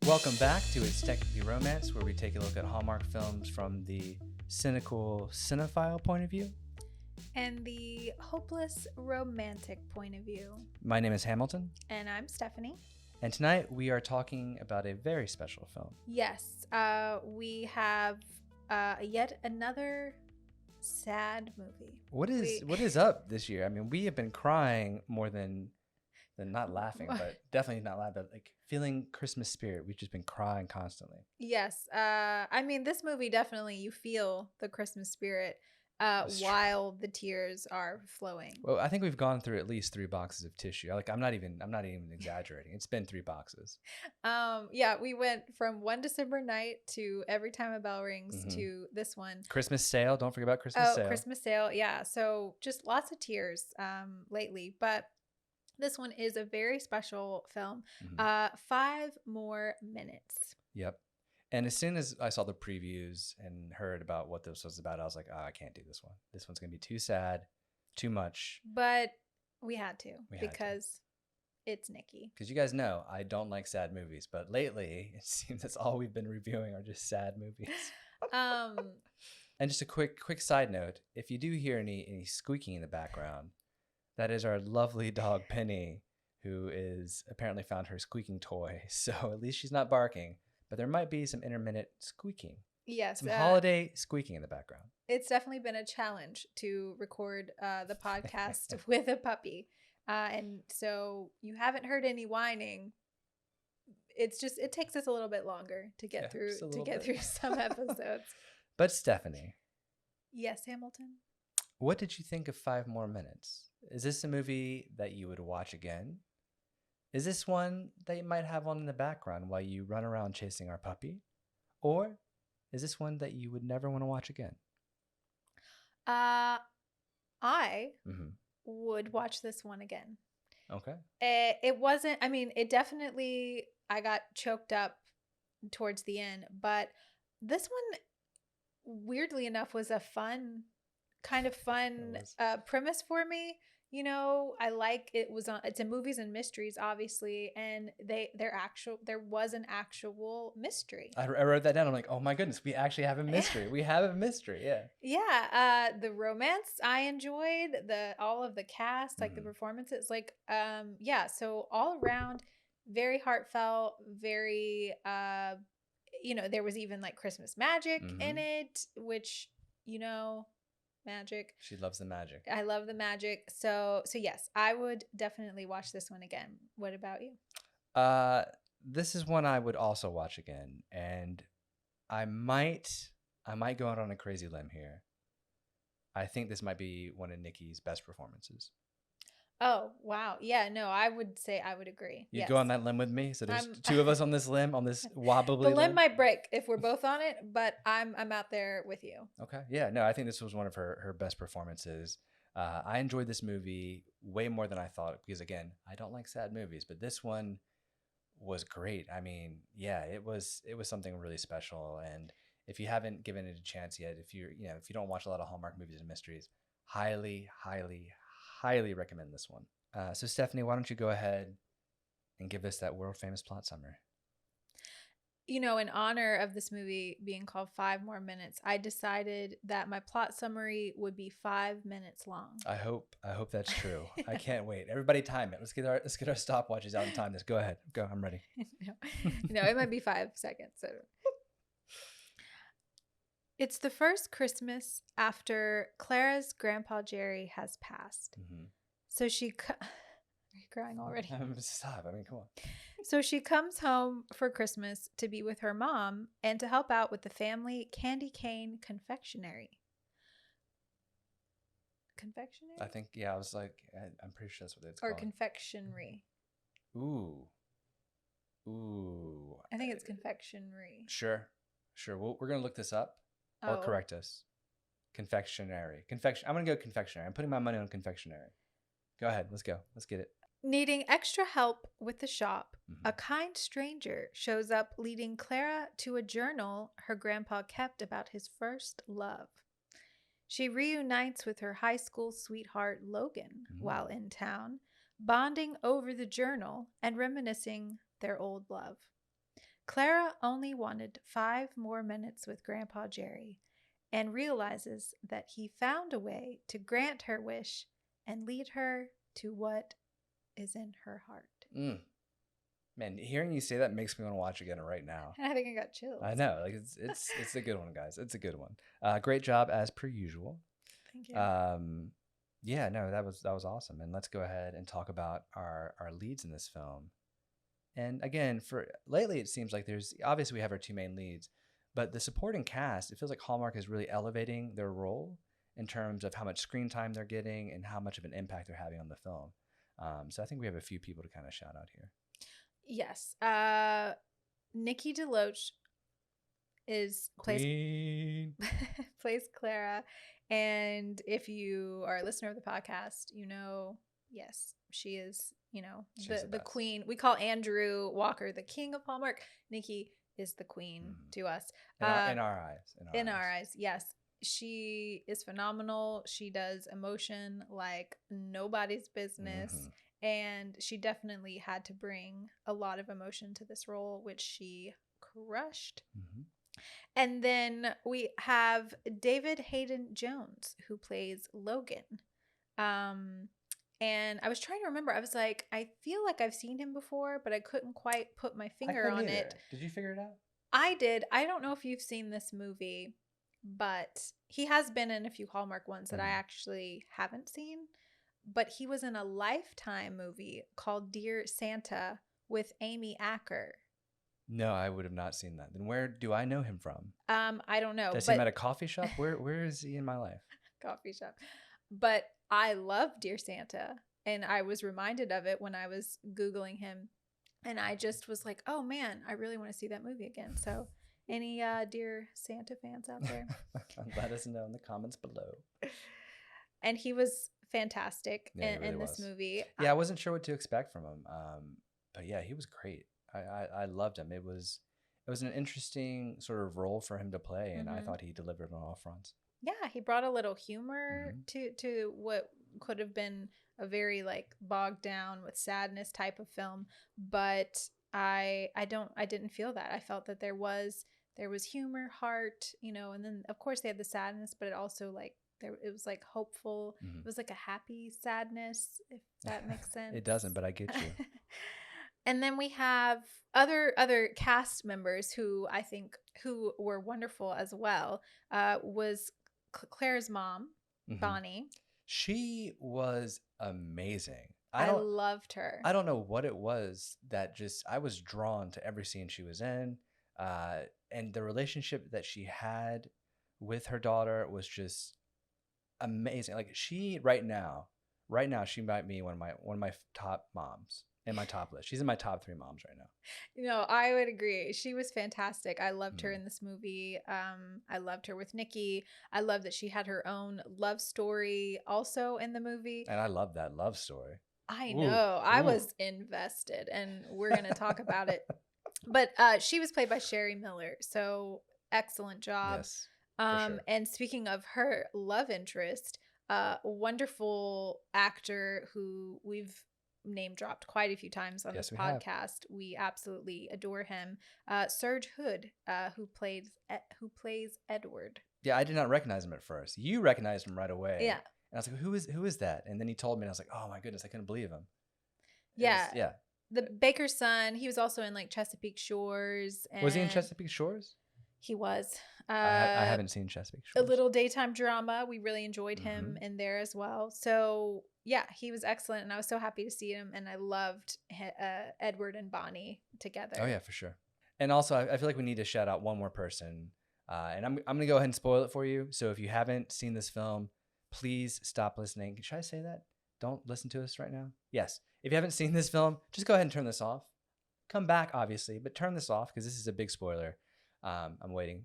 Welcome back to It's Technically Romance, where we take a look at Hallmark films from the cynical cinephile point of view. And the hopeless romantic point of view. My name is Hamilton. And I'm Stephanie. And tonight we are talking about a very special film. Yes, we have yet another sad movie. What is up this year? I mean, we have been crying more than not laughing, but definitely not laughing, but like feeling Christmas spirit. We've just been crying constantly. Yes. I mean, this movie definitely, you feel the Christmas spirit while the tears are flowing. Well, I think we've gone through at least 3 boxes of tissue. I'm not even exaggerating. It's been 3 boxes. Yeah, we went from One December Night to Every Time a Bell Rings to this one. Christmas Sale. Don't forget about Christmas Sale. Christmas Sale. Yeah. So just lots of tears lately, but this one is a very special film. 5 More Minutes. Yep. And as soon as I saw the previews and heard about what this was about, I was like, oh, I can't do this one. This one's going to be too sad, too much. But we had to because it's Nikki. Because you guys know I don't like sad movies, but lately it seems that's all we've been reviewing are just sad movies. And just a quick side note, if you do hear any squeaking in the background, that is our lovely dog Penny, who is apparently found her squeaking toy. So at least she's not barking. But there might be some intermittent squeaking. Yes. Some holiday squeaking in the background. It's definitely been a challenge to record the podcast with a puppy. And so you haven't heard any whining. It's just, it takes us a little bit longer to get through some episodes. But Stephanie. Yes, Hamilton? What did you think of 5 More Minutes? Is this a movie that you would watch again? Is this one that you might have on in the background while you run around chasing our puppy? Or is this one that you would never want to watch again? I would watch this one again. Okay. It wasn't, I mean, it definitely, I got choked up towards the end, but this one, weirdly enough, was a fun premise for me. You know, I like it's in Movies and Mysteries, obviously, and there was an actual mystery. I wrote that down. I'm like, oh my goodness, we actually have a mystery. We have a mystery, yeah. Yeah, the romance I enjoyed, all of the cast, like the performances, like yeah, so all around very heartfelt, very you know, there was even like Christmas magic in it, which, you know, magic. She loves the magic. I love the magic. So yes, I would definitely watch this one again. What about you? This is one I would also watch again, and I might go out on a crazy limb here. I think this might be one of Nikki's best performances. Oh, wow. Yeah, no, I would say I would agree. You go on that limb with me? So there's 2 of us on this limb, on this wobbly limb. The limb might break if we're both on it, but I'm out there with you. Okay. Yeah, no, I think this was one of her best performances. I enjoyed this movie way more than I thought because, again, I don't like sad movies, but this one was great. I mean, yeah, it was something really special. And if you haven't given it a chance yet, if you don't watch a lot of Hallmark movies and mysteries, highly recommend this one. So Stephanie, why don't you go ahead and give us that world famous plot summary? You know, in honor of this movie being called 5 More Minutes, I decided that my plot summary would be 5 minutes long. I hope that's true. I can't wait. Everybody time it. Let's get our stopwatches out and time this. Go ahead. Go. I'm ready. No, it might be 5 seconds. So. It's the first Christmas after Clara's grandpa Jerry has passed. So she... Are you crying already? Stop. I mean, come on. So she comes home for Christmas to be with her mom and to help out with the family candy cane confectionery. Confectionery? I think, yeah, I was like, I'm pretty sure that's what it's called. Or confectionery. Ooh. I think it's confectionery. Sure. We're going to look this up or correct us. Confectionery. I'm going to go confectionery. I'm putting my money on confectionery. Go ahead. Let's go. Let's get it. Needing extra help with the shop, a kind stranger shows up leading Clara to a journal her grandpa kept about his first love. She reunites with her high school sweetheart Logan while in town, bonding over the journal and reminiscing their old love. Clara only wanted 5 more minutes with Grandpa Jerry and realizes that he found a way to grant her wish and lead her to what is in her heart. Man, hearing you say that makes me want to watch again right now. I think I got chills. I know, like it's a good one, guys. It's a good one. Great job as per usual. Thank you. Yeah, no, that was awesome. And let's go ahead and talk about our leads in this film. And again, for lately, it seems like there's obviously we have our 2 main leads, but the supporting cast, it feels like Hallmark is really elevating their role in terms of how much screen time they're getting and how much of an impact they're having on the film. So I think we have a few people to kind of shout out here. Yes. Nikki DeLoach plays Clara. And if you are a listener of the podcast, you know, yes, she is, you know, the queen. We call Andrew Walker the king of Hallmark. Nikki is the queen to us. In our eyes. In our eyes, yes. She is phenomenal. She does emotion like nobody's business. And she definitely had to bring a lot of emotion to this role, which she crushed. And then we have David Haydn-Jones, who plays Logan. And I was trying to remember. I was like, I feel like I've seen him before, but I couldn't quite put my finger on it. Did you figure it out? I did. I don't know if you've seen this movie, but he has been in a few Hallmark ones that I actually haven't seen. But he was in a Lifetime movie called Dear Santa with Amy Acker. No, I would have not seen that. Then where do I know him from? I don't know. Does he at a coffee shop? Where is he in my life? Coffee shop. But I love Dear Santa, and I was reminded of it when I was Googling him, and I just was like, oh man, I really want to see that movie again. So any Dear Santa fans out there? Let us know in the comments below. And he was fantastic in this movie. Yeah, I wasn't sure what to expect from him. But yeah, he was great. I loved him. It was an interesting sort of role for him to play, and I thought he delivered on all fronts. Yeah, he brought a little humor to what could have been a very like bogged down with sadness type of film, but I didn't feel that. I felt that there was humor, heart, you know, and then of course they had the sadness, but it also like it was like hopeful. It was like a happy sadness, if that makes sense. It doesn't, but I get you. And then we have other cast members who I think who were wonderful as well. Was Claire's mom, Bonnie. She was amazing. I loved her. I don't know what it was that just I was drawn to every scene she was in, and the relationship that she had with her daughter was just amazing. Like she right now she might be one of my top moms. In my top list. She's in my top 3 moms right now. You know, I would agree. She was fantastic. I loved her in this movie. I loved her with Nikki. I love that she had her own love story also in the movie. And I love that love story. I know. I was invested, and we're going to talk about it. But she was played by Sherry Miller. So excellent job. Yes, for sure. And speaking of her love interest, wonderful actor who we've name dropped quite a few times on this podcast. We absolutely adore him. Serge Hood, who plays Edward. Yeah, I did not recognize him at first. You recognized him right away. Yeah. And I was like, who is that? And then he told me, and I was like, oh my goodness, I couldn't believe him. Yeah. The Baker's Son. He was also in like Chesapeake Shores. Was he in Chesapeake Shores? He was. I haven't seen Chesapeake Shores. A little daytime drama. We really enjoyed him in there as well. So yeah, he was excellent, and I was so happy to see him. And I loved Edward and Bonnie together. Oh yeah, for sure. And also, I feel like we need to shout out one more person. And I'm gonna go ahead and spoil it for you. So if you haven't seen this film, please stop listening. Should I say that? Don't listen to us right now. Yes. If you haven't seen this film, just go ahead and turn this off. Come back, obviously, but turn this off because this is a big spoiler. I'm waiting.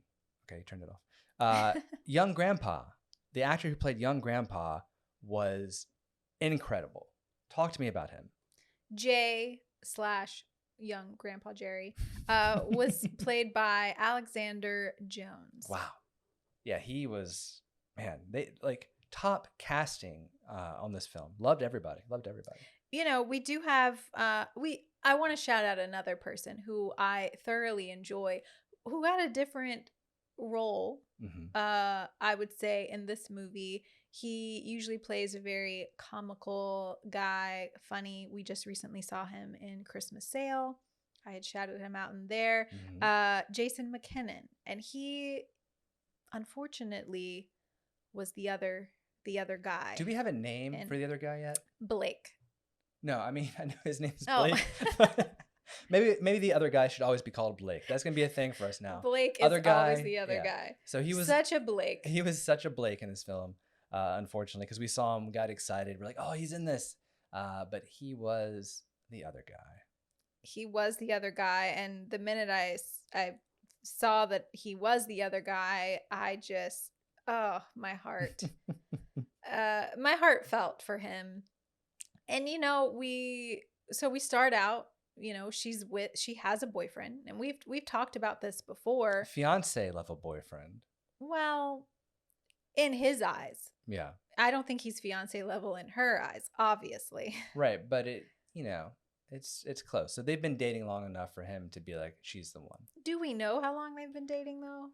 Okay, turned it off. Young Grandpa, the actor who played Young Grandpa, was incredible. Talk to me about him. Young Grandpa Jerry was played by Alexander Jones. Wow. Yeah, he was, man, they like top casting on this film. Loved everybody. we do have I want to shout out another person who I thoroughly enjoy, who had a different role. Mm-hmm. I would say in this movie, he usually plays a very comical guy, funny. We just recently saw him in Christmas Sale. I had shouted him out in there. Mm-hmm. Jason McKinnon, and he unfortunately was the other guy. Do we have a name And for the other guy yet? Blake. No, I mean, I know his name is Oh. Blake. maybe the other guy should always be called Blake. That's gonna be a thing for us now. Blake is Other guy, always the other yeah. guy. So he was such a Blake. He was such a Blake in this film, unfortunately, because we saw him, got excited. We're like, oh, he's in this. But he was the other guy. He was the other guy, and the minute I saw that he was the other guy, I just, my heart. My heart felt for him. And we start out, she has a boyfriend, and we've talked about this before. Fiance level boyfriend. Well, in his eyes. Yeah. I don't think he's fiance level in her eyes, obviously. Right, but it's close. So they've been dating long enough for him to be like, she's the one. Do we know how long they've been dating though?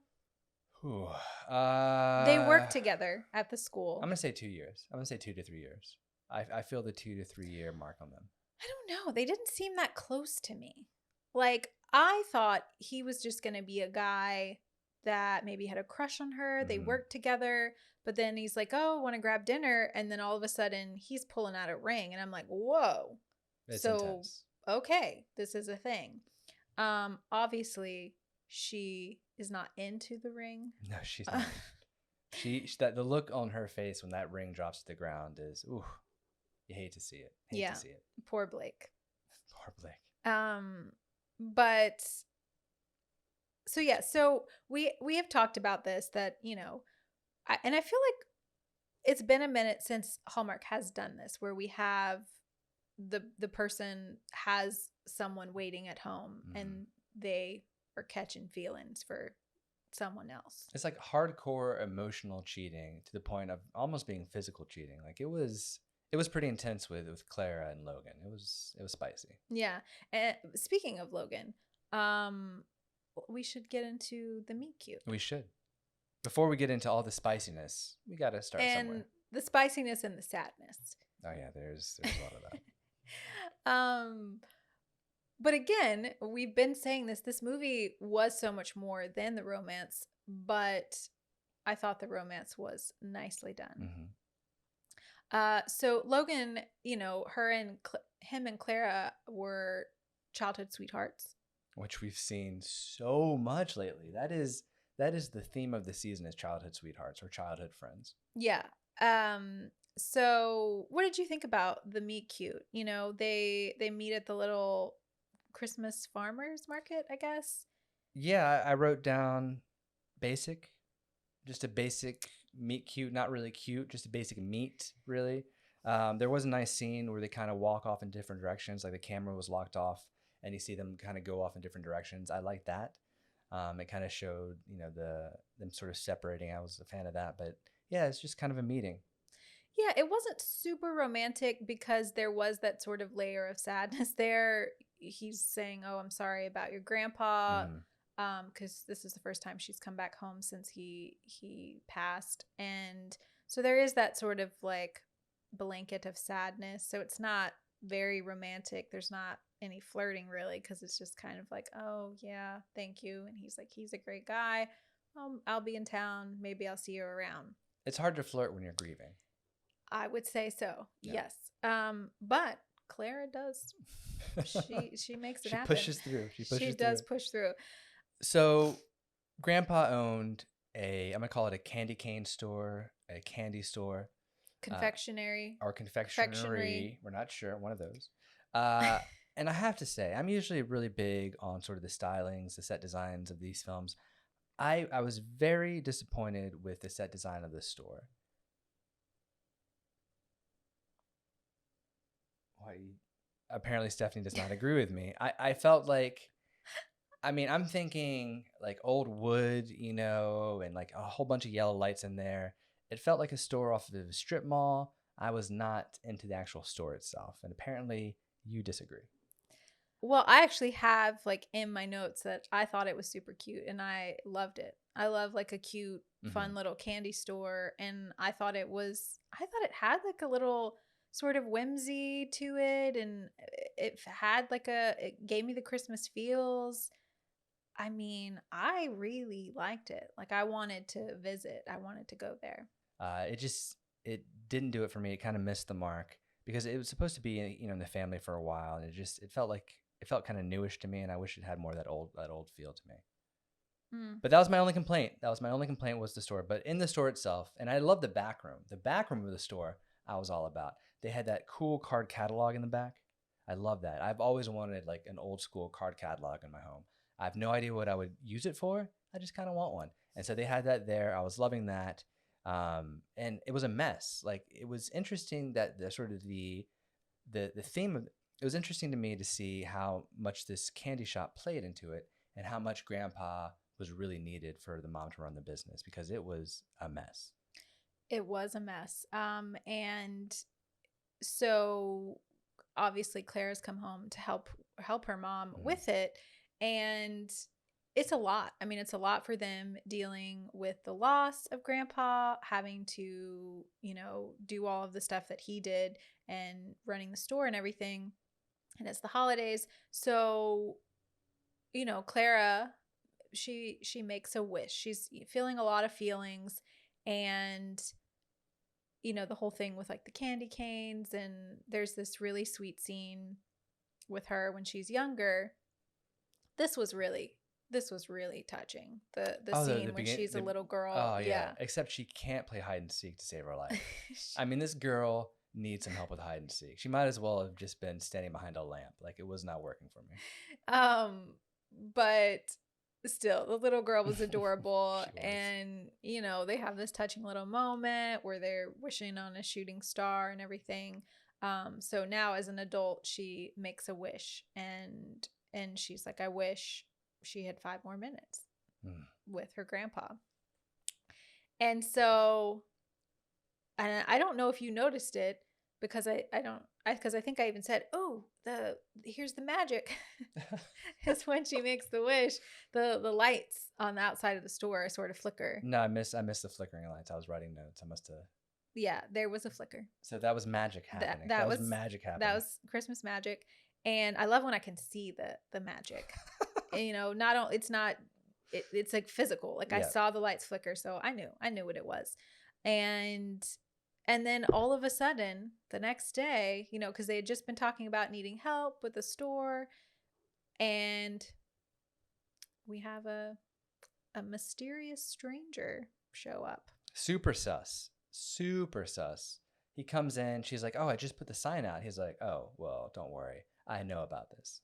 Whew. They work together at the school. I'm gonna say 2 years. I'm gonna say 2 to 3 years. I feel the 2 to 3 year mark on them. I don't know. They didn't seem that close to me. Like, I thought he was just gonna be a guy that maybe had a crush on her. They worked together, but then he's like, "Oh, want to grab dinner?" And then all of a sudden, he's pulling out a ring, and I'm like, "Whoa!" It's so intense. Okay, this is a thing. Obviously, she is not into the ring. No, she's not. That the look on her face when that ring drops to the ground is, ooh, you hate to see it. Hate to see it. Poor Blake. Poor Blake. But so we have talked about this, that and I feel like it's been a minute since Hallmark has done this, where we have the person has someone waiting at home and they are catching feelings for someone else. It's like hardcore emotional cheating to the point of almost being physical cheating. Like it was pretty intense with Clara and Logan. It was spicy. Yeah. And speaking of Logan, we should get into the meet cute. We should. Before we get into all the spiciness, we got to start somewhere. And the spiciness and the sadness. Oh yeah, there's a lot of that. But again, we've been saying this movie was so much more than the romance, but I thought the romance was nicely done. So Logan, him and Clara were childhood sweethearts, which we've seen so much lately. That is the theme of the season, is childhood sweethearts or childhood friends. Yeah. So what did you think about the meet cute? They meet at the little Christmas farmers market, I guess. Yeah, I wrote down basic, just a basic meet cute, not really cute, just a basic meet, really. There was a nice scene where they kind of walk off in different directions, like the camera was locked off and you see them kind of go off in different directions. I like that. It kind of showed, them sort of separating. I was a fan of that, but yeah, it's just kind of a meeting. Yeah, it wasn't super romantic because there was that sort of layer of sadness there. He's saying, "Oh, I'm sorry about your grandpa," because this is the first time she's come back home since he passed, and so there is that sort of like blanket of sadness. So it's not very romantic. There's not any flirting really, because it's just kind of like, "Oh yeah, thank you," and he's like, "He's a great guy. I'll be in town. Maybe I'll see you around." It's hard to flirt when you're grieving. I would say so. Yeah. Yes. But Clara does. She makes it happen. She pushes through. She does push through. So Grandpa owned I'm going to call it a candy cane store, a candy store. Confectionery. Or confectionery. We're not sure. One of those. And I have to say, I'm usually really big on sort of the stylings, the set designs of these films. I was very disappointed with the set design of this store. Apparently Stephanie does not agree with me. I felt like, I'm thinking like old wood, and like a whole bunch of yellow lights in there. It felt like a store off of a strip mall. I was not into the actual store itself. And apparently you disagree. Well, I actually have like in my notes that I thought it was super cute and I loved it. I love like a cute, fun little candy store. And I thought it had like a little sort of whimsy to it. And it gave me the Christmas feels. I mean, I really liked it. Like I wanted to visit, I wanted to go there. It didn't do it for me. It kind of missed the mark because it was supposed to be, in the family for a while. And it felt kind of newish to me, and I wish it had more of that old feel to me. But that was my only complaint. Was the store. But in the store itself, and I love the back room. The back room of the store, I was all about. They had that cool card catalog in the back. I love that. I've always wanted like an old school card catalog in my home. I have no idea what I would use it for. I just kind of want one. And so they had that there. I was loving that. And it was a mess. Like it was interesting that the theme of it was interesting to me to see how much this candy shop played into it and how much Grandpa was really needed for the mom to run the business because it was a mess. It was a mess. And so obviously Claire's come home to help her mom with it. And it's a lot. I mean, it's a lot for them dealing with the loss of Grandpa, having to, do all of the stuff that he did and running the store and everything. And it's the holidays. So, Clara, she makes a wish. She's feeling a lot of feelings. And, the whole thing with like the candy canes. And there's this really sweet scene with her when she's younger. This was really touching. The scene when she's a little girl. Oh, yeah. Except she can't play hide and seek to save her life. I mean, this girl needs some help with hide and seek. She might as well have just been standing behind a lamp. Like it was not working for me. But still, the little girl was adorable. And, they have this touching little moment where they're wishing on a shooting star and everything. So now as an adult, she makes a wish and she's like, I wish she had 5 more minutes with her grandpa. And so, and I don't know if you noticed it because I think I even said, oh, here's the magic. It's when she makes the wish, the lights on the outside of the store sort of flicker. No, I missed the flickering lights. I was writing notes. I must have. Yeah, there was a flicker. So that was magic happening. That was magic happening. That was Christmas magic. And I love when I can see the magic. And, it's like physical. Like I saw the lights flicker, so I knew what it was. And then all of a sudden, the next day, because they had just been talking about needing help with the store, and we have a mysterious stranger show up. Super sus. He comes in. She's like, oh, I just put the sign out. He's like, oh, well, don't worry. I know about this.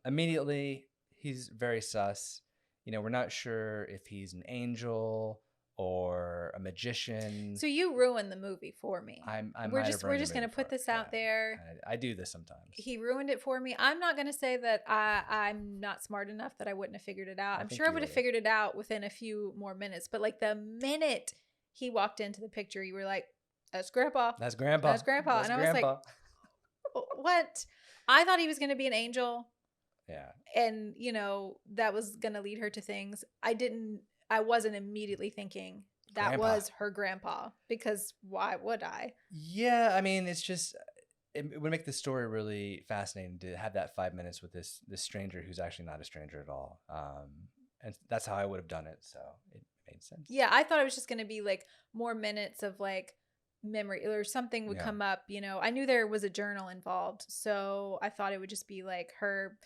Immediately, he's very sus. We're not sure if he's an angel or a magician. So you ruined the movie for me. We're just going to put this out there. I do this sometimes. He ruined it for me. I'm not going to say that I'm not smart enough that I wouldn't have figured it out. I'm sure I would have figured it out within a few more minutes. But like the minute he walked into the picture, you were like, that's Grandpa. That's Grandpa. That's Grandpa. And I was like, what? I thought he was going to be an angel. Yeah. And, that was going to lead her to things. I wasn't immediately thinking that was her grandpa, because why would I? Yeah. I mean, it's just, it would make the story really fascinating to have that 5 minutes with this stranger who's actually not a stranger at all. And that's how I would have done it. So it made sense. Yeah. I thought it was just going to be like more minutes of like memory or something would come up. I knew there was a journal involved. So I thought it would just be like her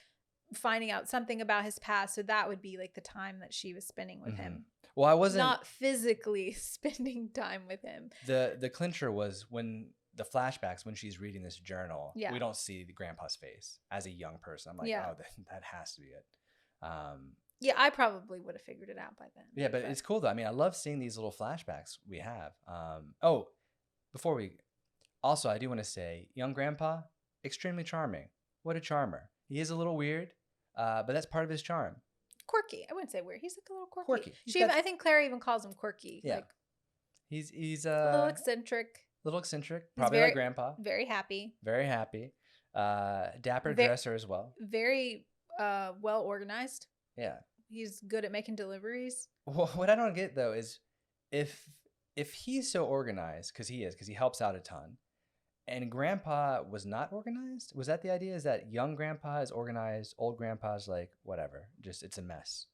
finding out something about his past. So that would be like the time that she was spending with him. Well, I wasn't not physically spending time with him. The clincher was when the flashbacks, when she's reading this journal, we don't see the grandpa's face as a young person. I'm like, oh, that has to be it. Yeah, I probably would have figured it out by then. Yeah, but it's cool though. I mean, I love seeing these little flashbacks we have. I do want to say, young grandpa, extremely charming. What a charmer. He is a little weird, but that's part of his charm. Quirky. I wouldn't say weird. He's like a little quirky. I think Claire even calls him quirky. Yeah. Like, he's a little eccentric. Little eccentric, He's probably very, like grandpa. very happy. Very happy. Dapper Ve- dresser as well. Very well organized. Yeah. He's good at making deliveries. Well, what I don't get though is if he's so organized, because he helps out a ton, and grandpa was not organized. Was that the idea? Is that young grandpa is organized, old grandpa's like whatever, just it's a mess.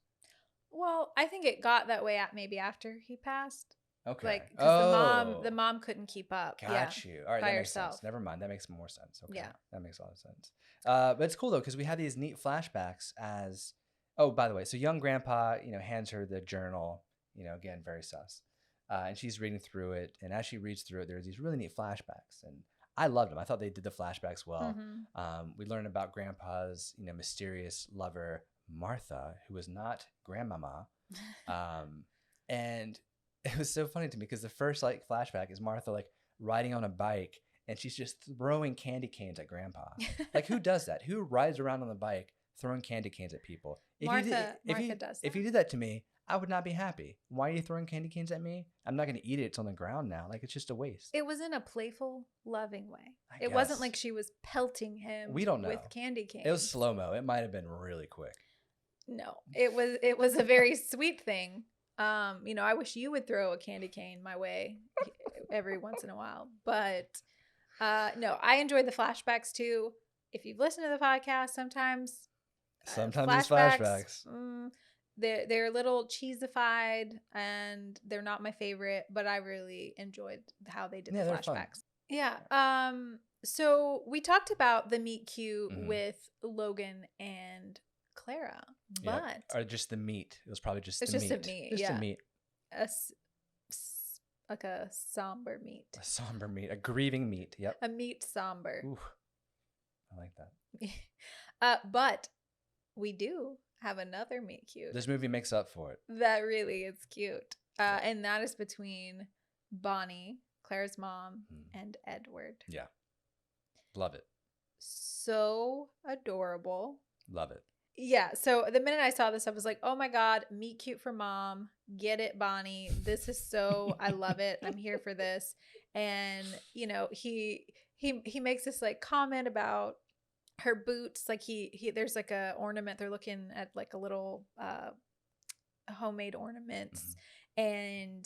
Well, I think it got that way maybe after he passed. Okay. Like, because the mom couldn't keep up. Got you. All right, by that makes herself. sense. Never mind. That makes more sense. Okay. Yeah. That makes a lot of sense. But it's cool though, because we have these neat flashbacks as oh, by the way, so young grandpa, hands her the journal, again, very sus. And she's reading through it, and as she reads through it, there's these really neat flashbacks, and I loved them. I thought they did the flashbacks well. We learn about grandpa's, mysterious lover Martha, who was not grandmama, and it was so funny to me because the first like flashback is Martha like riding on a bike, and she's just throwing candy canes at grandpa. Like, who does that? Who rides around on the bike throwing candy canes at people? Martha does that. If you did that to me, I would not be happy. Why are you throwing candy canes at me? I'm not going to eat it. It's on the ground now. Like, it's just a waste. It was in a playful, loving way. It wasn't like she was pelting him we don't know. With candy canes. It was slow-mo. It might have been really quick. No, it was a very sweet thing. I wish you would throw a candy cane my way every once in a while. But no, I enjoyed the flashbacks too. If you've listened to the podcast, sometimes these flashbacks. They're a little cheesified and they're not my favorite, but I really enjoyed how they did the flashbacks. Yeah. So we talked about the meet cute with Logan and Clara, but or just the meat. It was probably just it's the just meat. A meat. Just a meat. Like a somber meat. A somber meat. A grieving meat. Yep. A meat somber. Ooh, I like that. But we do have another meet cute. This movie makes up for it. That really is cute. And that is between Bonnie, Claire's mom, and Edward. Yeah. Love it. So adorable. Love it. Yeah. So the minute I saw this, I was like, oh my God, meet cute for mom. Get it, Bonnie. This is so, I love it. I'm here for this. And, he makes this like comment about her boots. Like there's like a ornament. They're looking at like a little homemade ornaments. And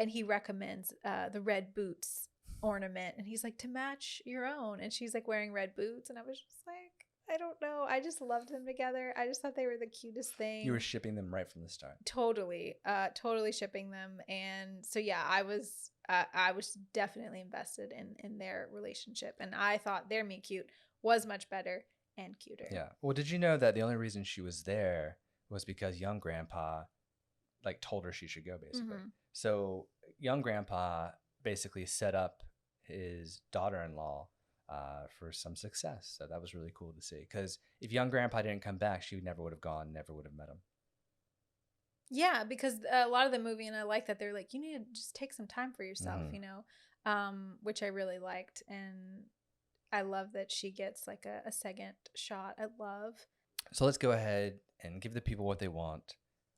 he recommends the red boots ornament. And he's like, to match your own. And she's like wearing red boots. And I was just like, I don't know. I just loved them together. I just thought they were the cutest thing. You were shipping them right from the start. Totally. Totally shipping them. And so, yeah, I was definitely invested in their relationship. And I thought their meet cute was much better and cuter. Yeah. Well, did you know that the only reason she was there was because young grandpa like told her she should go, basically. So young grandpa basically set up his daughter-in-law for some success. So that was really cool to see, because if young grandpa didn't come back, she never would have gone, never would have met him. Yeah, because a lot of the movie, and I like that they're like, you need to just take some time for yourself, which I really liked. And I love that she gets like a second shot at love. So let's go ahead and give the people what they want,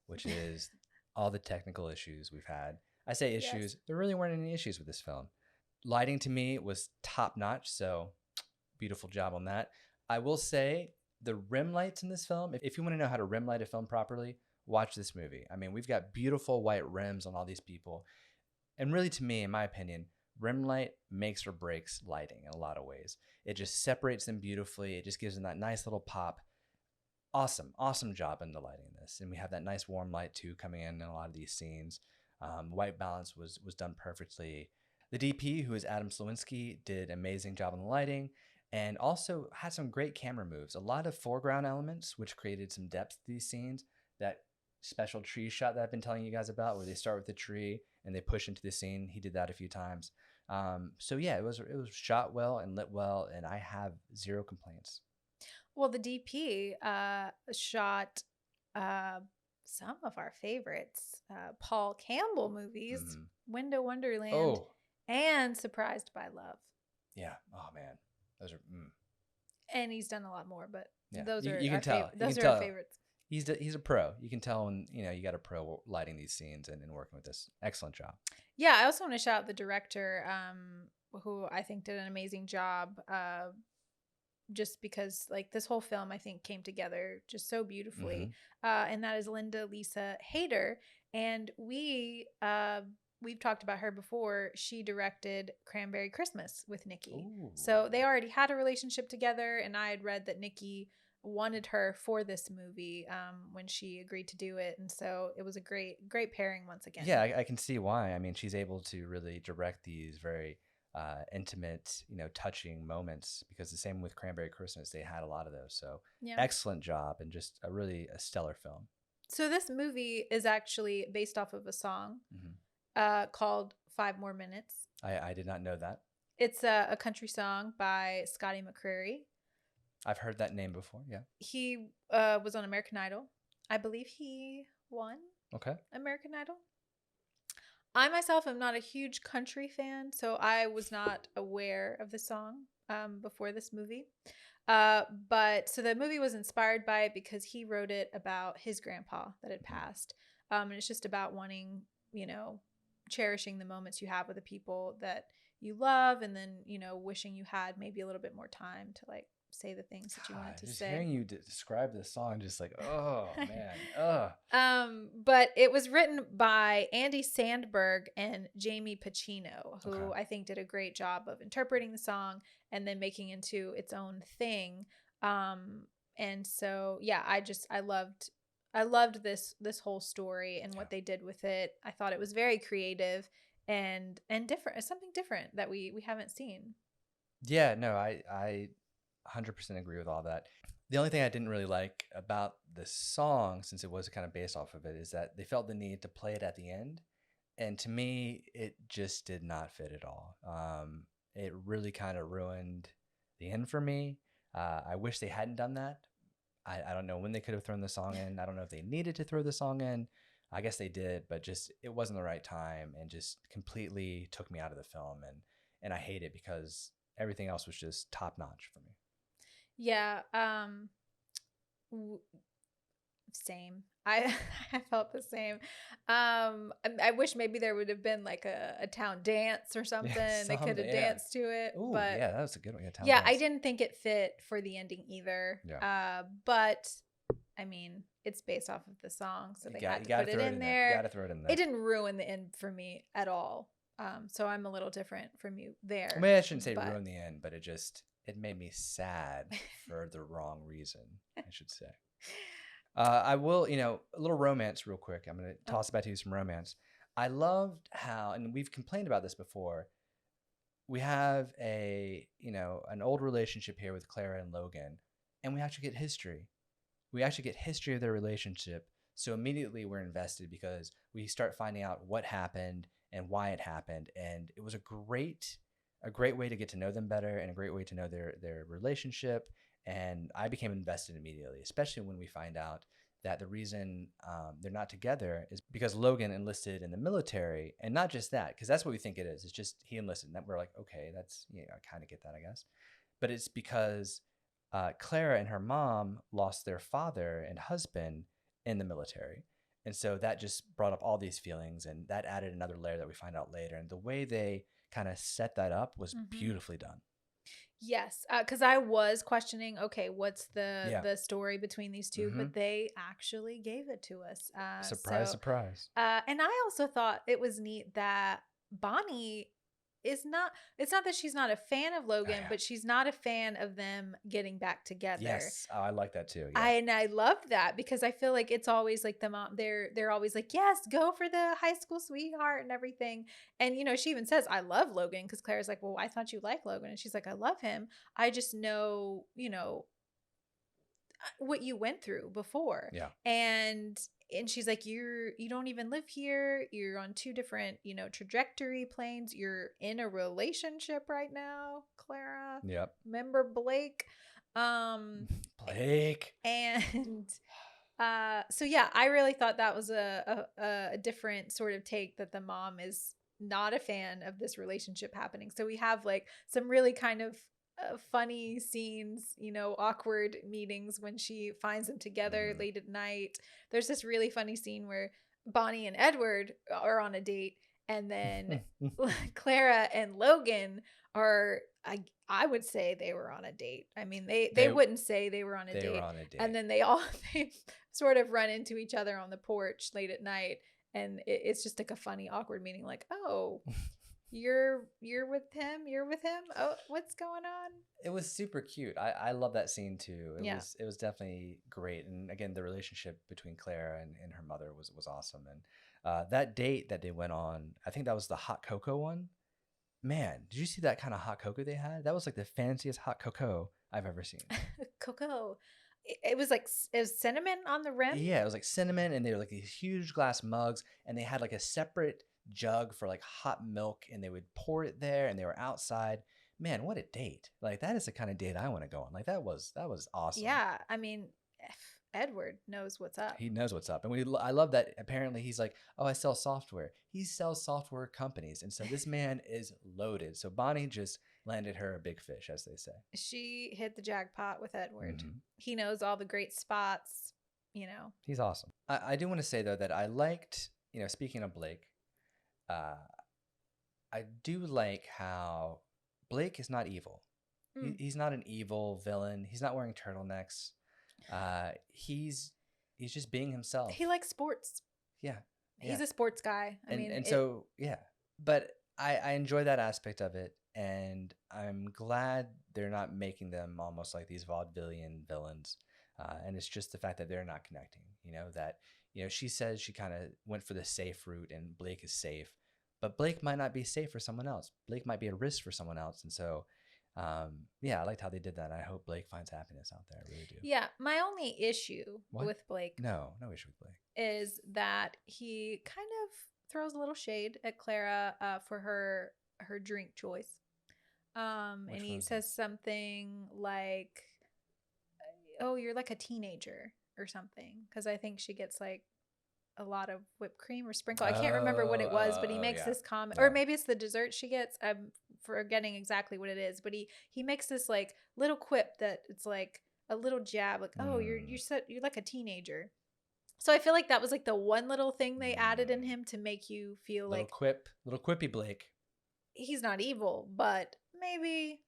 which is all the technical issues we've had. I say issues, there really weren't any issues with this film. Lighting to me was top notch, so beautiful job on that. I will say the rim lights in this film, if you want to know how to rim light a film properly, watch this movie. I mean, we've got beautiful white rims on all these people. And really, to me, in my opinion, rim light makes or breaks lighting in a lot of ways. It just separates them beautifully. It just gives them that nice little pop. Awesome job in the lighting in this. And we have that nice warm light too coming in a lot of these scenes. White balance was done perfectly. The DP, who is Adam Slawinski, did an amazing job on the lighting and also had some great camera moves. A lot of foreground elements, which created some depth to these scenes. That special tree shot that I've been telling you guys about, where they start with the tree and they push into the scene. He did that a few times. So yeah, it was shot well and lit well, and I have zero complaints. Well, the DP shot some of our favorites, Paul Campbell movies, Window Wonderland, and Surprised by Love. Yeah. Oh man, those are. And he's done a lot more, but yeah. those are you can our tell. Those are our favorites. he's a pro. You can tell when you got a pro lighting these scenes and working with this. Excellent job. Yeah, I also want to shout out the director, who I think did an amazing job. Just because like this whole film I think came together just so beautifully, and that is Linda Lisa Hayter, and we've talked about her before. She directed Cranberry Christmas with Nikki. Ooh. So they already had a relationship together, and I had read that Nikki wanted her for this movie when she agreed to do it, and so it was a great pairing once again. Yeah, I can see why. I mean, she's able to really direct these very intimate, touching moments, because the same with Cranberry Christmas, they had a lot of those. So Yeah. excellent job, and just a stellar film. So this movie is actually based off of a song called 5 More Minutes. I did not know that. It's a country song by Scotty McCreery. I've heard that name before. Yeah. He was on American Idol. I believe he won American Idol. I myself am not a huge country fan, so I was not aware of the song before this movie. But so the movie was inspired by it because he wrote it about his grandpa that had passed. And it's just about wanting, cherishing the moments you have with the people that you love, and then, wishing you had maybe a little bit more time to like say the things that you wanted to just say. Hearing you describe this song, just like, oh man, But it was written by Andy Sandberg and Jamie Pacino, who I think did a great job of interpreting the song and then making into its own thing. And so yeah, I loved this whole story and what they did with it. I thought it was very creative and different. It's something different that we haven't seen. Yeah, no, I 100% agree with all that. The only thing I didn't really like about the song, since it was kind of based off of it, is that they felt the need to play it at the end. And to me, it just did not fit at all. It really kind of ruined the end for me. I wish they hadn't done that. I don't know when they could have thrown the song in. I don't know if they needed to throw the song in. I guess they did, but just it wasn't the right time and just completely took me out of the film. And I hate it because everything else was just top notch for me. Yeah. Same. I felt the same. I wish maybe there would have been like a town dance or something. They could have danced to it. Ooh, but yeah, that was a good one. Yeah, I didn't think it fit for the ending either. Yeah. But I mean, it's based off of the song, so they had to put it in there. You got to throw it in there. It didn't ruin the end for me at all. So I'm a little different from you there. I mean, I shouldn't say ruin the end, but it made me sad for the wrong reason, I should say. I will, a little romance real quick. I'm going to toss it back to you some romance. I loved how, and we've complained about this before, we have an old relationship here with Clara and Logan, and we actually get history. We actually get history of their relationship. So immediately we're invested because we start finding out what happened and why it happened. And it was a great way to get to know them better and a great way to know their relationship. And I became invested immediately, especially when we find out that the reason they're not together is because Logan enlisted in the military. And not just that, because that's what we think it is. It's just he enlisted. And we're like, okay, that's, I kind of get that, I guess. But it's because Clara and her mom lost their father and husband in the military. And so that just brought up all these feelings, and that added another layer that we find out later. And the way they kind of set that up was beautifully done. Yes, because I was questioning, okay, what's the story between these two? But they actually gave it to us. Surprise. And I also thought it was neat that Bonnie is not, it's not that she's not a fan of Logan, but she's not a fan of them getting back together. Yes. Oh, I like that too. Yeah. I love that because I feel like it's always like the mom, they're always like, yes, go for the high school sweetheart and everything. And, she even says, I love Logan, because Claire's like, well, I thought you liked Logan. And she's like, I love him. I just know, what you went through before. Yeah. And she's like, you don't even live here. You're on two different, trajectory planes. You're in a relationship right now, Clara. Yep. Remember Blake? Blake. And so yeah, I really thought that was a different sort of take, that the mom is not a fan of this relationship happening. So we have like some really kind of funny scenes, awkward meetings when she finds them together late at night. There's this really funny scene where Bonnie and Edward are on a date, and then Clara and Logan are, I would say they were on a date. I mean, they wouldn't say they were on a They date. were on a date. And then they sort of run into each other on the porch late at night, and it's just like a funny, awkward meeting. Like, oh, you're with him. You're with him. Oh, what's going on? It was super cute. I love that scene too. It was definitely great. And again, the relationship between Clara and her mother was awesome. And that date that they went on, I think that was the hot cocoa one. Man, did you see that kind of hot cocoa they had? That was like the fanciest hot cocoa I've ever seen. Cocoa. It was cinnamon on the rim. Yeah, it was like cinnamon, and they were like these huge glass mugs, and they had like a separate jug for like hot milk, and they would pour it there, and they were outside. Man, what a date. Like that is the kind of date I want to go on. Like that was awesome. Yeah, I mean, Edward knows what's up. He knows what's up. And I love that apparently he's like, oh, I sell software. He sells software companies. And so this man is loaded. So Bonnie just landed her a big fish, as they say. She hit the jackpot with Edward. Mm-hmm. He knows all the great spots, He's awesome. I do want to say, though, that I liked, speaking of Blake, I do like how Blake is not evil. He's not an evil villain. He's not wearing turtlenecks. He's just being himself. He likes sports. Yeah. He's a sports guy. But I enjoy that aspect of it, and I'm glad they're not making them almost like these vaudevillian villains. And it's just the fact that they're not connecting, she says she kind of went for the safe route and Blake is safe, but Blake might not be safe for someone else. Blake might be a risk for someone else. And so, I liked how they did that. I hope Blake finds happiness out there. I really do. Yeah. My only issue with Blake. No issue with Blake. Is that he kind of throws a little shade at Clara for her drink choice. And he says something like, oh, you're like a teenager or something. Because I think she gets like a lot of whipped cream or sprinkle. I can't remember what it was, but he makes this comment. Or maybe it's the dessert she gets. I'm forgetting exactly what it is. But he makes this like little quip that it's like a little jab. Like, oh, you're like a teenager. So I feel like that was like the one little thing they added in him to make you feel little quippy Blake. He's not evil, but maybe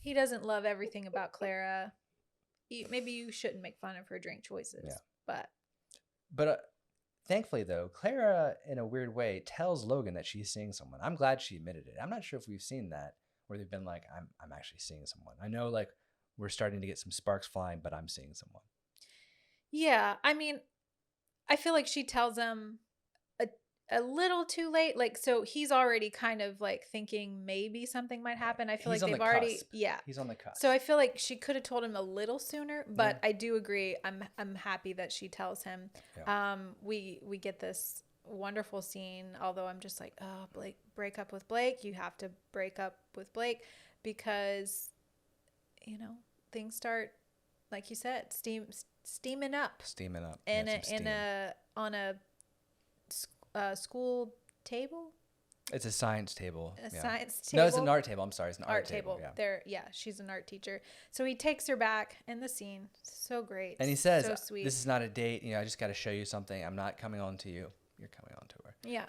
he doesn't love everything about Clara. Maybe you shouldn't make fun of her drink choices. Yeah. But thankfully, though, Clara, in a weird way, tells Logan that she's seeing someone. I'm glad she admitted it. I'm not sure if we've seen that where they've been like, I'm actually seeing someone. I know like we're starting to get some sparks flying, but I'm seeing someone. Yeah. I mean, I feel like she tells him a little too late. Like, so he's already kind of like thinking maybe something might happen. I feel like they've already, he's on the cusp. So I feel like she could have told him a little sooner, but I do agree. I'm happy that she tells him. Yeah. We get this wonderful scene, although I'm just like, oh, Blake, break up with Blake. You have to break up with Blake because, things start, like you said, steaming up on a school table. It's a science table. Science table. No, it's an art table. I'm sorry, it's an art table. She's an art teacher. So he takes her back in the scene. So great. And he says, so sweet. This is not a date. I just got to show you something. I'm not coming on to you. You're coming on to her. Yeah.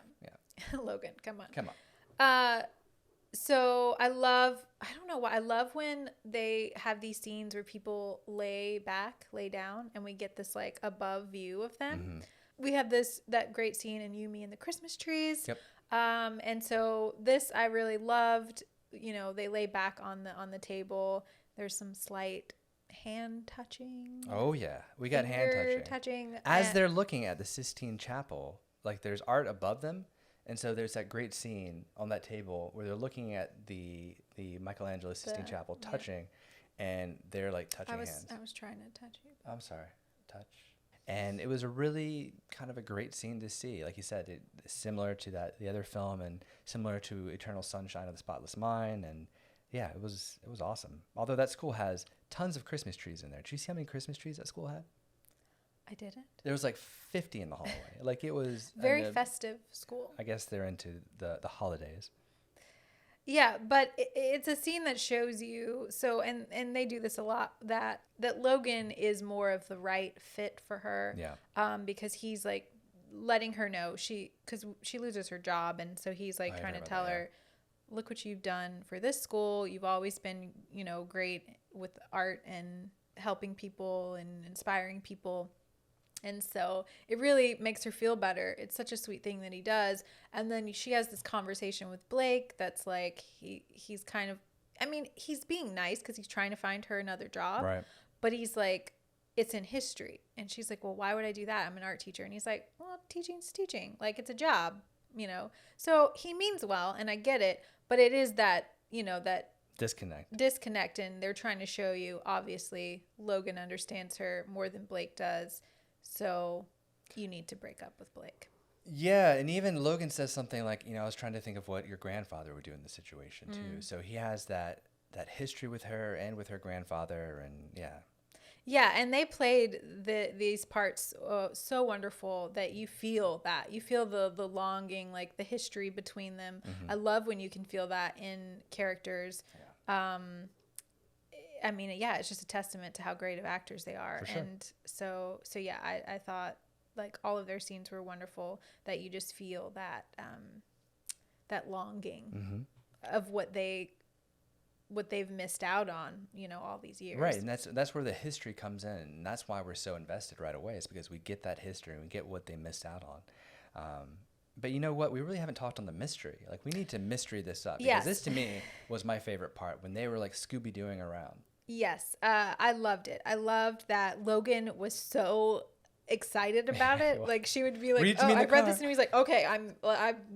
Logan, come on. So I love when they have these scenes where people lay down, and we get this like above view of them. Mm-hmm. We have that great scene in You, Me, and the Christmas Trees. Yep. And so this I really loved. They lay back on the table. There's some slight hand touching. Oh yeah, we got hand touching. As they're looking at the Sistine Chapel, like there's art above them. And so there's that great scene on that table where they're looking at the Michelangelo Sistine Chapel touching, and they're like touching hands. I was trying to touch you. I'm sorry. Touch. And it was a really kind of a great scene to see. Like you said, similar to the other film and similar to Eternal Sunshine of the Spotless Mind. And yeah, it was awesome. Although that school has tons of Christmas trees in there. Did you see how many Christmas trees that school had? I didn't. There was like 50 in the hallway. Like it was very festive school. I guess they're into the holidays. Yeah, but it's a scene that shows you so, and they do this a lot, that Logan is more of the right fit for her. Yeah. Because he's like letting her know because she loses her job, and so he's like trying to tell her, look what you've done for this school. You've always been, great with art and helping people and inspiring people. And so it really makes her feel better. It's such a sweet thing that he does. And then she has this conversation with Blake that's like, he's kind of, I mean, he's being nice because he's trying to find her another job. Right. But he's like, it's in history. And she's like, well, why would I do that? I'm an art teacher. And he's like, well, teaching's teaching. Like, it's a job, So he means well, and I get it. But it is that, that disconnect. And they're trying to show you, obviously, Logan understands her more than Blake does. So you need to break up with Blake. Yeah, and even Logan says something like, I was trying to think of what your grandfather would do in this situation too. So he has that history with her and with her grandfather, and yeah. Yeah, and they played these parts so wonderful that you feel the longing, like the history between them. I love when you can feel that in characters. Yeah. I mean, yeah, it's just a testament to how great of actors they are. Sure. And so yeah, I thought like all of their scenes were wonderful, that you just feel that longing of what they've missed out on, all these years. Right. And that's where the history comes in. And that's why we're so invested right away, is because we get that history and we get what they missed out on. But you know what? We really haven't talked on the mystery. Like, we need to mystery this up. Because this, to me, was my favorite part, when they were, like, Scooby-Dooing around. Yes. I loved it. I loved that Logan was so excited about it. Like, she would be like, I read this, and he's like, okay, I'm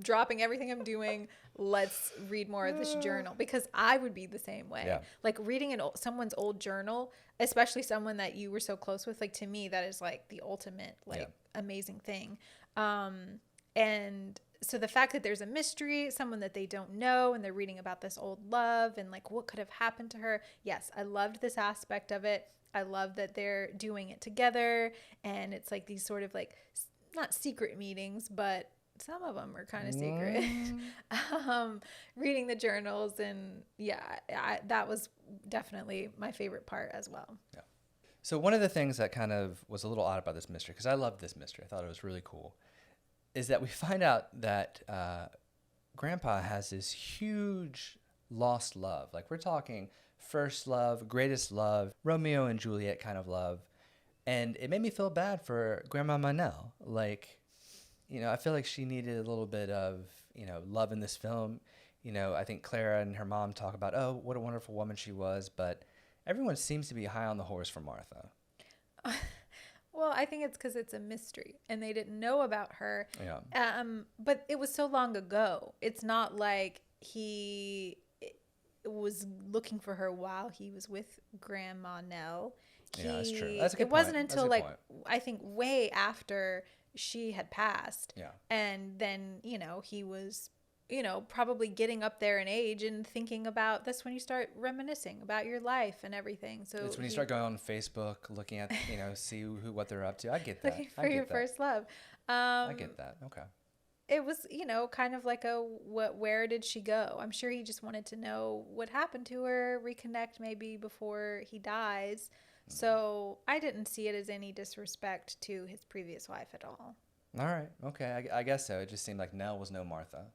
dropping everything I'm doing. Let's read more of this journal. Because I would be the same way. Yeah. Like, reading someone's old journal, especially someone that you were so close with, like, to me, that is, like, the ultimate, like, amazing thing. And so the fact that there's a mystery, someone that they don't know, and they're reading about this old love and like what could have happened to her. Yes, I loved this aspect of it. I love that they're doing it together, and it's like these sort of like, not secret meetings, but some of them are kind of secret. Reading the journals, and yeah, that was definitely my favorite part as well. Yeah. So one of the things that kind of was a little odd about this mystery, because I loved this mystery, I thought it was really cool, is that we find out that Grandpa has this huge lost love. Like, we're talking first love, greatest love, Romeo and Juliet kind of love. And it made me feel bad for Grandma Manel. Like, I feel like she needed a little bit of, love in this film. I think Clara and her mom talk about, oh, what a wonderful woman she was. But everyone seems to be high on the horse for Martha. Well, I think it's because it's a mystery and they didn't know about her. Yeah. But it was so long ago. It's not like he was looking for her while he was with Grandma Nell. Yeah, that's true. That's a good point. It wasn't until I think way after she had passed. Yeah. And then, he was, probably getting up there in age and thinking about, that's when you start reminiscing about your life and everything. So it's when you start going on Facebook, looking at, see what they're up to. I get that. Looking for your first love. I get that. Okay. It was, kind of like where did she go? I'm sure he just wanted to know what happened to her, reconnect maybe before he dies. So I didn't see it as any disrespect to his previous wife at all. All right. Okay. I guess so. It just seemed like Nell was no Martha.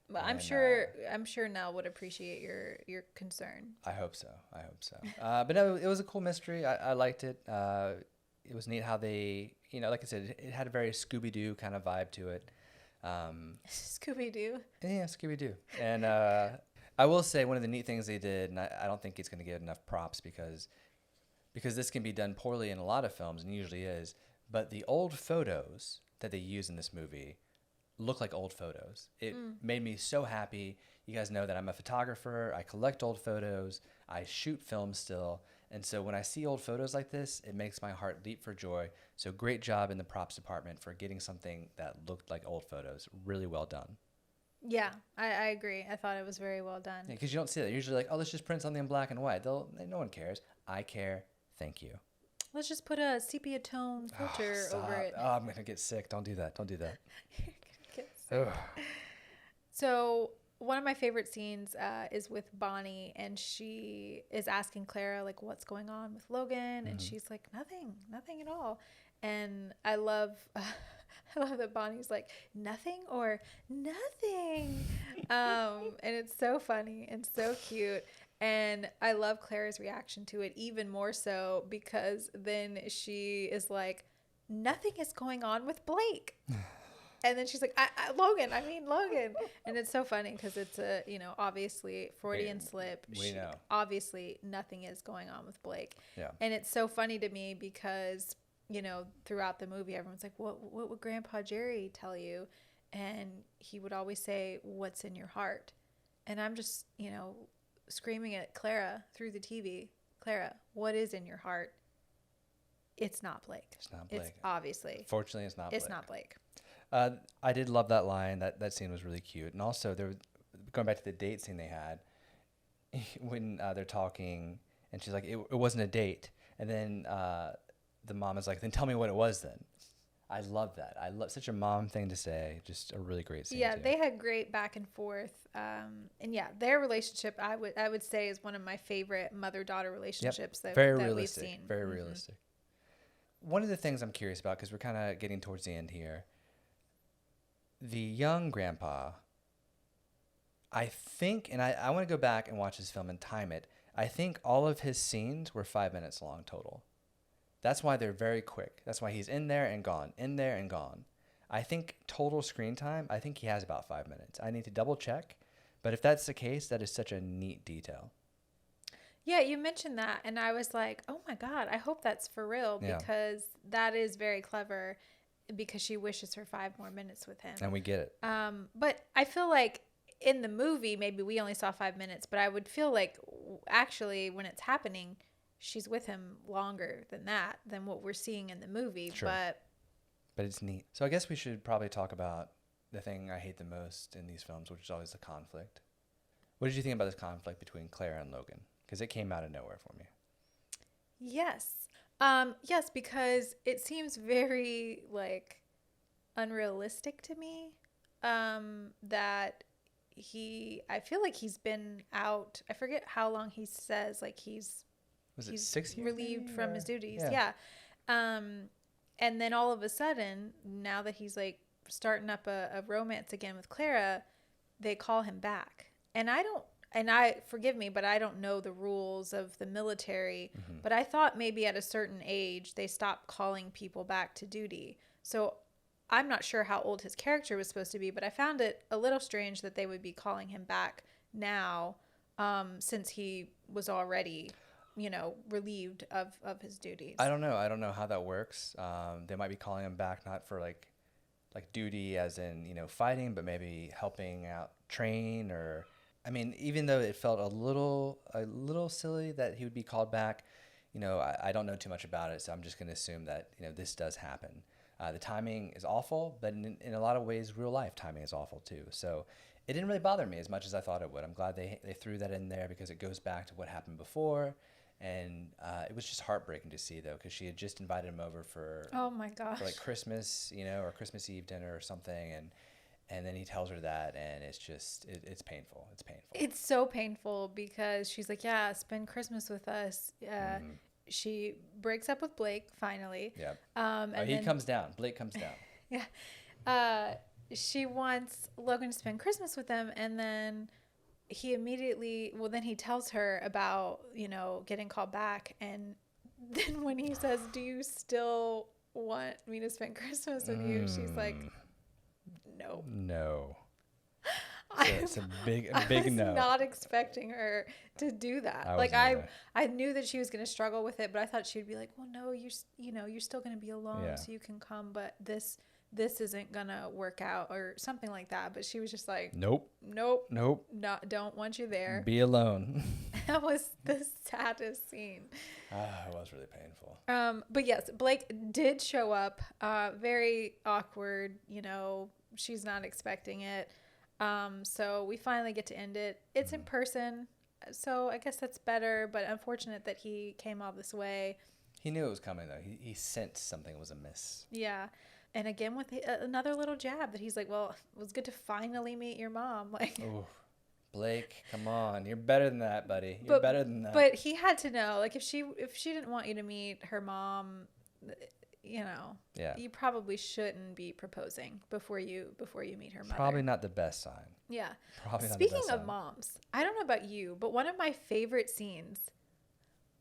But I'm sure Nell would appreciate your concern. I hope so. But no, it was a cool mystery. I liked it. It was neat how they, like I said, it had a very Scooby-Doo kind of vibe to it. Scooby-Doo. Yeah, Scooby-Doo. And I will say one of the neat things they did, and I don't think it's going to get enough props because this can be done poorly in a lot of films, and usually is, but the old photos that they use in this movie look like old photos. It made me so happy. You guys know that I'm a photographer. I collect old photos. I shoot film still. And so when I see old photos like this, it makes my heart leap for joy. So great job in the props department for getting something that looked like old photos. Really well done. Yeah, I agree. I thought it was very well done. Yeah, because you don't see that. Usually like, oh, let's just print something in black and white. No one cares. I care. Thank you. Let's just put a sepia tone filter over it. Oh, I'm going to get sick. Don't do that. You're going to get sick. So One of my favorite scenes is with Bonnie, and she is asking Clara, like, what's going on with Logan? And she's like, nothing at all. And I love that Bonnie's like, nothing or nothing. And it's so funny and so cute. And I love Clara's reaction to it even more so, because then she is like, nothing is going on with Blake. And then she's like, Logan. And it's so funny because it's a, obviously Freudian slip. We know. Obviously nothing is going on with Blake. Yeah. And it's so funny to me because, throughout the movie, everyone's like, what would Grandpa Jerry tell you? And he would always say, what's in your heart? And I'm just, screaming at Clara through the TV, Clara, what is in your heart? It's not Blake. It's not Blake. It's obviously. Fortunately, it's not Blake. It's not Blake. I did love that line. That scene was really cute. And also, going back to the date scene they had, when they're talking, and she's like, it wasn't a date. And then the mom is like, then tell me what it was then. I love that. I love such a mom thing to say. Just a really great scene. Yeah, too. they had great back and forth. And yeah, their relationship, I would say, is one of my favorite mother-daughter relationships that we've seen. Very realistic. One of the things I'm curious about, because we're kind of getting towards the end here, the young grandpa, I think, and I want to go back and watch this film and time it, I think all of his scenes were 5 minutes long total. That's why they're very quick. That's why he's in there and gone, in there and gone. I think total screen time, I think he has about 5 minutes. I need to double check, but if that's the case, that is such a neat detail. Yeah, you mentioned that, and I was like, oh my God, I hope that's for real, because that is very clever, because she wishes for 5 more minutes with him. And we get it. But I feel like in the movie, maybe we only saw 5 minutes, but I would feel like actually when it's happening, she's with him longer than what we're seeing in the movie. Sure. But it's neat. So I guess we should probably talk about the thing I hate the most in these films, which is always the conflict. What did you think about this conflict between Clara and Logan? Because it came out of nowhere for me. Yes. Yes, because it seems very unrealistic to me. That I feel like he's been out. I forget how long he says he's 6 years? relieved from his duties. Yeah. And then all of a sudden, now that he's starting up a romance again with Clara, they call him back. And forgive me, but I don't know the rules of the military, but I thought maybe at a certain age they stopped calling people back to duty. So I'm not sure how old his character was supposed to be, but I found it a little strange that they would be calling him back now, since he was already, relieved of his duties. I don't know how that works. They might be calling him back not for like duty as in, fighting, but maybe helping out train or... I mean, even though it felt a little silly that he would be called back, I don't know too much about it, so I'm just going to assume that, this does happen. The timing is awful, but in a lot of ways, real life timing is awful too. So it didn't really bother me as much as I thought it would. I'm glad they threw that in there because it goes back to what happened before. And it was just heartbreaking to see, though, because she had just invited him over for, oh my gosh, for Christmas, or Christmas Eve dinner or something. And then he tells her that, and it's just, it's painful. It's painful. It's so painful because she's like, yeah, spend Christmas with us. She breaks up with Blake, finally. Yeah. And he comes down. Blake comes down. Yeah. She wants Logan to spend Christmas with them, and then he immediately, then he tells her about, getting called back. And then when he says, do you still want me to spend Christmas with you? She's like, no. It's a big no. I was not expecting her to do that. I knew that she was going to struggle with it, but I thought she'd be like, well, no, you're still going to be alone, so you can come, but this isn't going to work out or something like that. But she was just like, nope. Don't want you there. Be alone. That was the saddest scene. It was really painful. But yes, Blake did show up, very awkward, she's not expecting it. So we finally get to end it. It's in person, so I guess that's better, but unfortunate that he came all this way. He knew it was coming, though. He sensed something was amiss. Yeah. And again with another little jab that he's like, well, it was good to finally meet your mom. Blake, come on. You're better than that, buddy. You're better than that. But he had to know, like, if she didn't want you to meet her mom, you probably shouldn't be proposing before you meet her mother. Probably not the best sign. Yeah. Probably not Speaking the best of sign. moms, I don't know about you, but one of my favorite scenes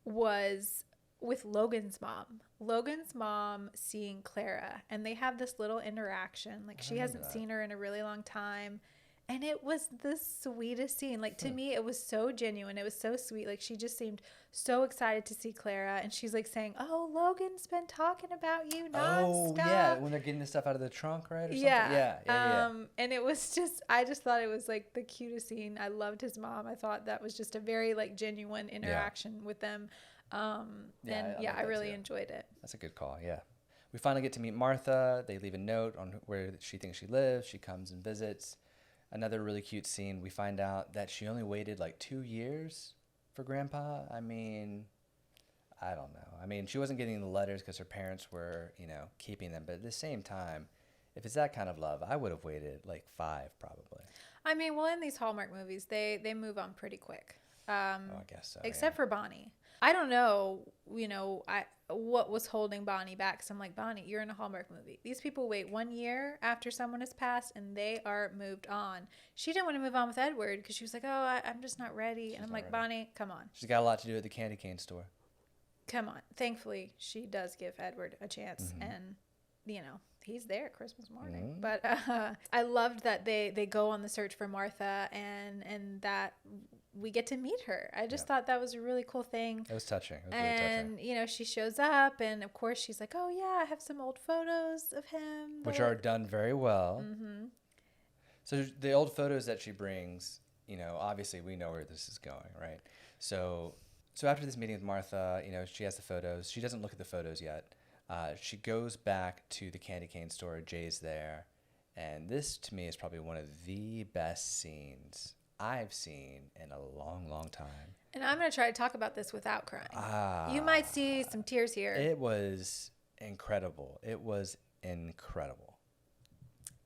was with Logan's mom. Logan's mom seeing Clara, and they have this little interaction. Like, she hasn't seen her in a really long time. And it was the sweetest scene. Like, to me, it was so genuine. It was so sweet. Like, she just seemed so excited to see Clara. And she's like saying, "Oh, Logan's been talking about you nonstop." Oh, yeah. When they're getting the stuff out of the trunk, right? Or Yeah. something? Yeah. And it was just, I just thought it was like the cutest scene. I loved his mom. I thought that was just a very like genuine interaction with them. I really enjoyed it. That's a good call. Yeah. We finally get to meet Martha. They leave a note on where she thinks she lives. She comes and visits. Another really cute scene. We find out that she only waited like 2 years for Grandpa. I mean, I don't know. I mean, she wasn't getting the letters because her parents were, keeping them. But at the same time, if it's that kind of love, I would have waited like 5 probably. I mean, well, in these Hallmark movies, they move on pretty quick. I guess so. Except for Bonnie. I don't know, what was holding Bonnie back. So I'm like, Bonnie, you're in a Hallmark movie. These people wait 1 year after someone has passed and they are moved on. She didn't want to move on with Edward because she was like, oh, I'm just not ready. And I'm like, Bonnie, come on. She's got a lot to do at the candy cane store. Come on. Thankfully, she does give Edward a chance. And, he's there Christmas morning. But I loved that they go on the search for Martha and that we get to meet her. I just thought that was a really cool thing. It was touching. It was really touching. She shows up and of course she's like, oh yeah, I have some old photos of him. Which are done very well. Mm-hmm. So the old photos that she brings, obviously we know where this is going, right? So after this meeting with Martha, she has the photos. She doesn't look at the photos yet. She goes back to the candy cane store. Jay's there. And this, to me, is probably one of the best scenes I've seen in a long, long time. And I'm going to try to talk about this without crying. You might see some tears here. It was incredible. It was incredible.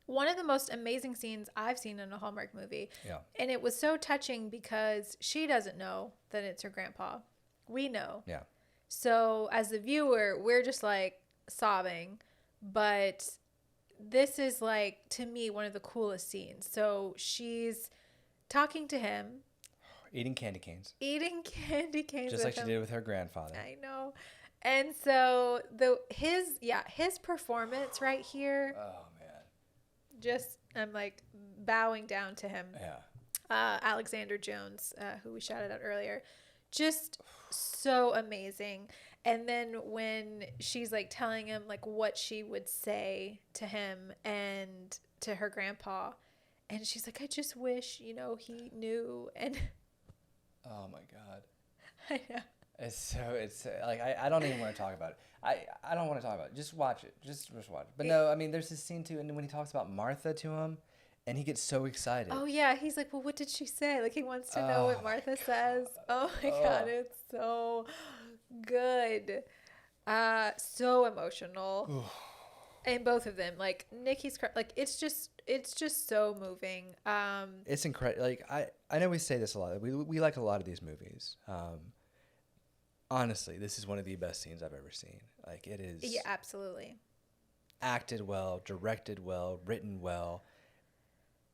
One of the most amazing scenes I've seen in a Hallmark movie. Yeah. And it was so touching because she doesn't know that it's her grandpa. We know. Yeah. So as the viewer, we're just like sobbing. But this is like, to me, one of the coolest scenes. So she's talking to him. Eating candy canes. Just like she did with her grandfather. I know. And so his performance right here. Oh, man. Just, I'm like bowing down to him. Yeah. Alexander Jones, who we shouted out earlier. Just so amazing. And then when she's like telling him like what she would say to him and to her grandpa. And she's like, I just wish, he knew. And oh my God. I know. It's like, I don't even want to talk about it. I don't want to talk about it. Just watch it. Just watch it. But no, I mean, there's this scene too. And when he talks about Martha to him and he gets so excited. Oh yeah. He's like, well, what did she say? Like he wants to know what Martha says. Oh my God. It's so good. So emotional. And both of them, like Nikki's, like it's just so moving. It's incredible. Like I know we say this a lot. We like a lot of these movies. Honestly, this is one of the best scenes I've ever seen. Like it is. Yeah, absolutely. Acted well, directed well, written well.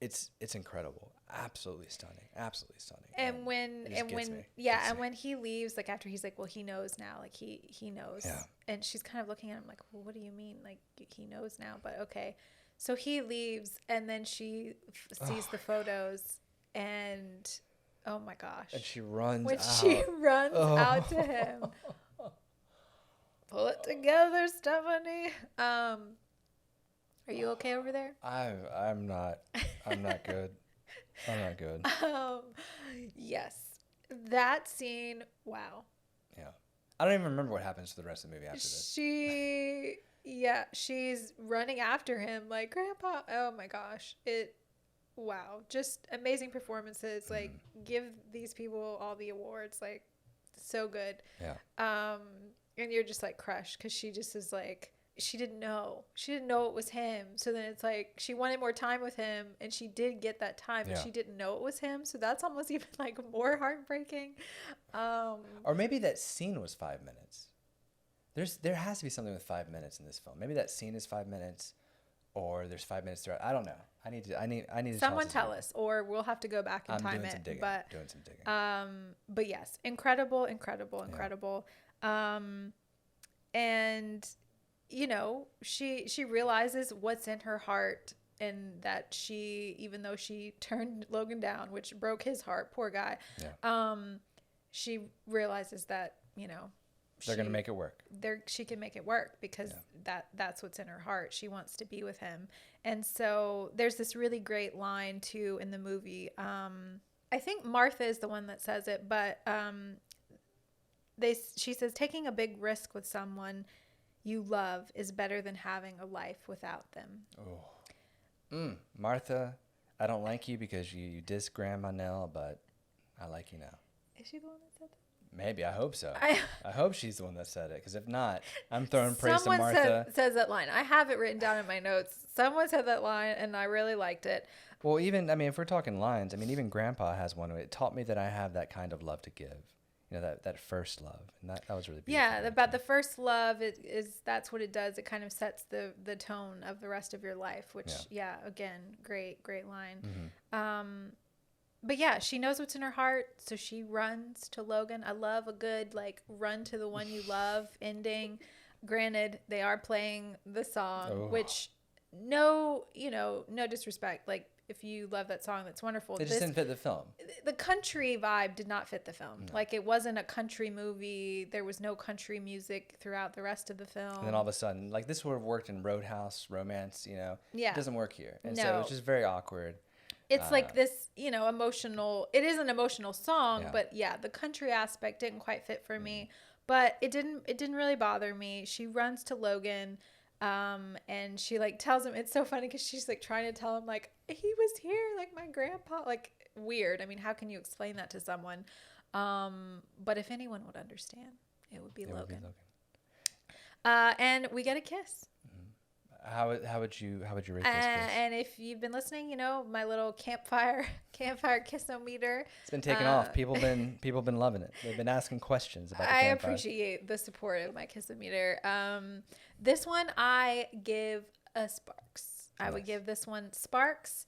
It's incredible. Absolutely stunning. Absolutely stunning. And when he leaves, like after he's like, well, he knows now. Like he knows. Yeah. And she's kind of looking at him like, well, what do you mean? Like he knows now, but okay. So he leaves and then she sees the photos and oh my gosh. And she runs out to him. Pull it together, Stephanie. Are you okay over there? I'm not good. I'm not good. Yes. That scene, wow. Yeah. I don't even remember what happens to the rest of the movie after this. She's running after him like, Grandpa. Oh my gosh. Wow. Just amazing performances. Like, give these people all the awards. Like, so good. Yeah. And you're just like crushed because she just is like she didn't know. She didn't know it was him. So then it's like she wanted more time with him, and she did get that time, but she didn't know it was him. So that's almost even like more heartbreaking. Or maybe that scene was 5 minutes. There has to be something with 5 minutes in this film. Maybe that scene is 5 minutes, or there's 5 minutes throughout. I don't know. I need to. Someone tell us, or we'll have to go back and time it. Doing some digging. But yes, incredible. And you know, she realizes what's in her heart, and that she, even though she turned Logan down, which broke his heart, poor guy. Yeah. She realizes that, you know, they're gonna make it work. She can make it work because that's what's in her heart. She wants to be with him. And so there's this really great line too in the movie. I think Martha is the one that says it, but she says, taking a big risk with someone you love is better than having a life without them. Martha, I don't like you because you diss Grandma Nell, but I like you now. Is she the one that said that? Maybe. I hope so. I hope she's the one that said it, because if not, I'm throwing praise to Martha. Someone says that line. I have it written down in my notes. Someone said that line, and I really liked it. Well, even, I mean, if we're talking lines, I mean, even Grandpa has one. It taught me that I have that kind of love to give. You know, that first love. And that was really beautiful. Yeah, about the first love that's what it does. It kind of sets the tone of the rest of your life, which, again, great line. Mm-hmm. But yeah, she knows what's in her heart, so she runs to Logan. I love a good, like, run to the one you love ending. Granted, they are playing the song, which no disrespect. Like, if you love that song, that's wonderful. It just didn't fit the film. The country vibe did not fit the film. No. Like, it wasn't a country movie. There was no country music throughout the rest of the film. And then all of a sudden, like, this would have worked in Roadhouse, Romance, you know. Yeah. It doesn't work here. And so it was just very awkward. It's like this, you know, emotional. It is an emotional song, but yeah, the country aspect didn't quite fit for me. But it didn't really bother me. She runs to Logan, and she like tells him. It's so funny because she's like trying to tell him like he was here, like my grandpa. Like, weird. I mean, how can you explain that to someone? But if anyone would understand, it would be Logan. And we get a kiss. How would you rate this kiss? And if you've been listening, you know, my little campfire kiss-o-meter. It's been taking off. People been loving it. They've been asking questions about the campfire. I appreciate the support of my kiss-o-meter. This one I give a sparks. I would give this one sparks.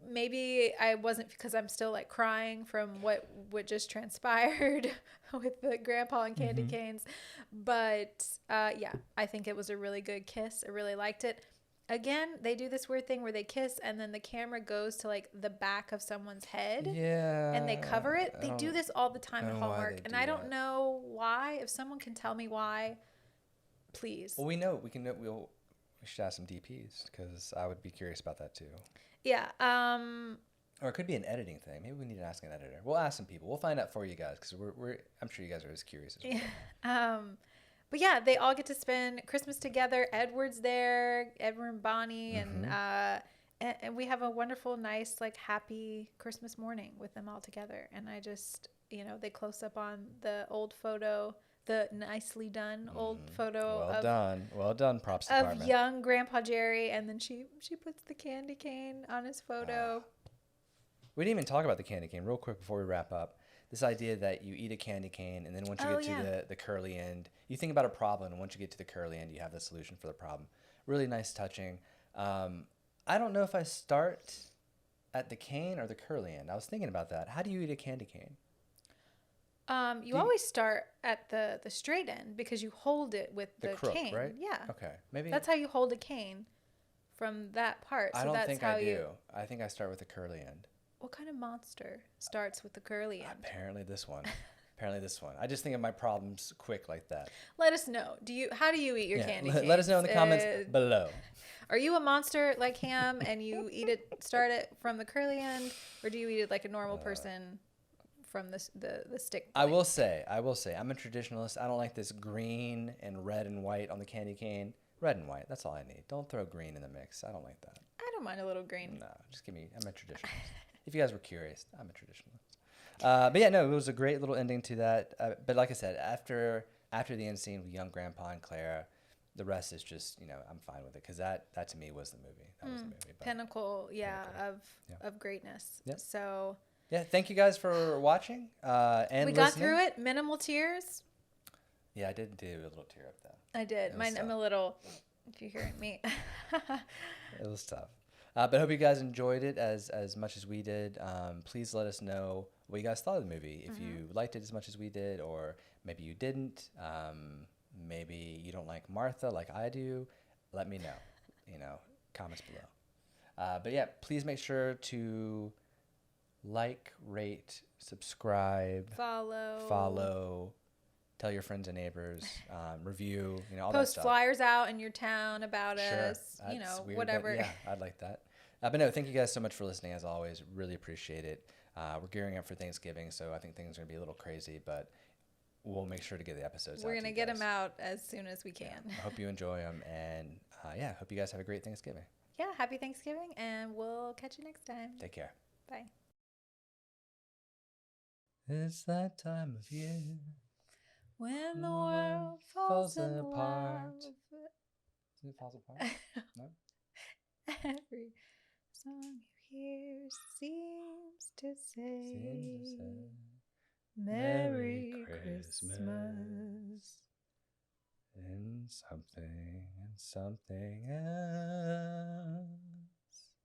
Maybe I wasn't, because I'm still like crying from what just transpired with the grandpa and candy canes. But yeah, I think it was a really good kiss. I really liked it. Again, they do this weird thing where they kiss and then the camera goes to like the back of someone's head. Yeah. And they cover it. They do this all the time in Hallmark. And I don't know why. If someone can tell me why, please. Well, we should ask some DPs, because I would be curious about that too. Yeah. Or it could be an editing thing. Maybe we need to ask an editor. We'll ask some people. We'll find out for you guys, because I'm sure you guys are as curious as we are. But yeah, they all get to spend Christmas together. Edward's there, Edward and Bonnie, and we have a wonderful, nice, like, happy Christmas morning with them all together. And I just, you know, they close up on the old photo, the nicely done old photo. Well done. Props to department. Of young Grandpa Jerry, and then she puts the candy cane on his photo. We didn't even talk about the candy cane real quick before we wrap up. This idea that you eat a candy cane, and then once you get to the curly end, you think about a problem, and once you get to the curly end, you have the solution for the problem. Really nice touching. I don't know if I start at the cane or the curly end. I was thinking about that. How do you eat a candy cane? You always start at the straight end, because you hold it with the crook, cane. Right? Yeah. Okay. Maybe that's how you hold a cane, from that part. So I don't that's think how I do. I think I start with the curly end. What kind of monster starts with the curly end? Apparently this one. I just think of my problems quick like that. Let us know. How do you eat your candy canes? Let us know in the comments below. Are you a monster like Ham and you start it from the curly end, or do you eat it like a normal person from the stick point? I will say, I'm a traditionalist. I don't like this green and red and white on the candy cane. Red and white, that's all I need. Don't throw green in the mix. I don't like that. I don't mind a little green. No, I'm a traditionalist. If you guys were curious, I'm a traditionalist. But yeah, no, it was a great little ending to that. But like I said, after after the end scene with young Grandpa and Clara, the rest is just, I'm fine with it, because that to me was the movie. That was the movie. But Pinnacle, pinnacle. of greatness. Yep. So yeah, thank you guys for watching and we listening. got through it. Minimal tears. Yeah, I did do a little tear up though. I did. I'm a little. If you're hearing me, it was tough. But I hope you guys enjoyed it as much as we did. Please let us know what you guys thought of the movie. If you liked it as much as we did, or maybe you didn't. Maybe you don't like Martha like I do. Let me know. Comments below. But yeah, please make sure to like, rate, subscribe, follow. Tell your friends and neighbors, review, all that Post stuff. flyers out in your town about us, That's weird, whatever. Yeah, I'd like that. But no, thank you guys so much for listening, as always. Really appreciate it. We're gearing up for Thanksgiving, so I think things are going to be a little crazy, but we'll make sure to get the episodes out. We're going to get them out as soon as we can. Yeah, I hope you enjoy them, and hope you guys have a great Thanksgiving. Yeah, happy Thanksgiving, and we'll catch you next time. Take care. Bye. It's that time of year when the world falls apart. It falls apart? No? Every song you hear seems to say Merry Christmas. And something else.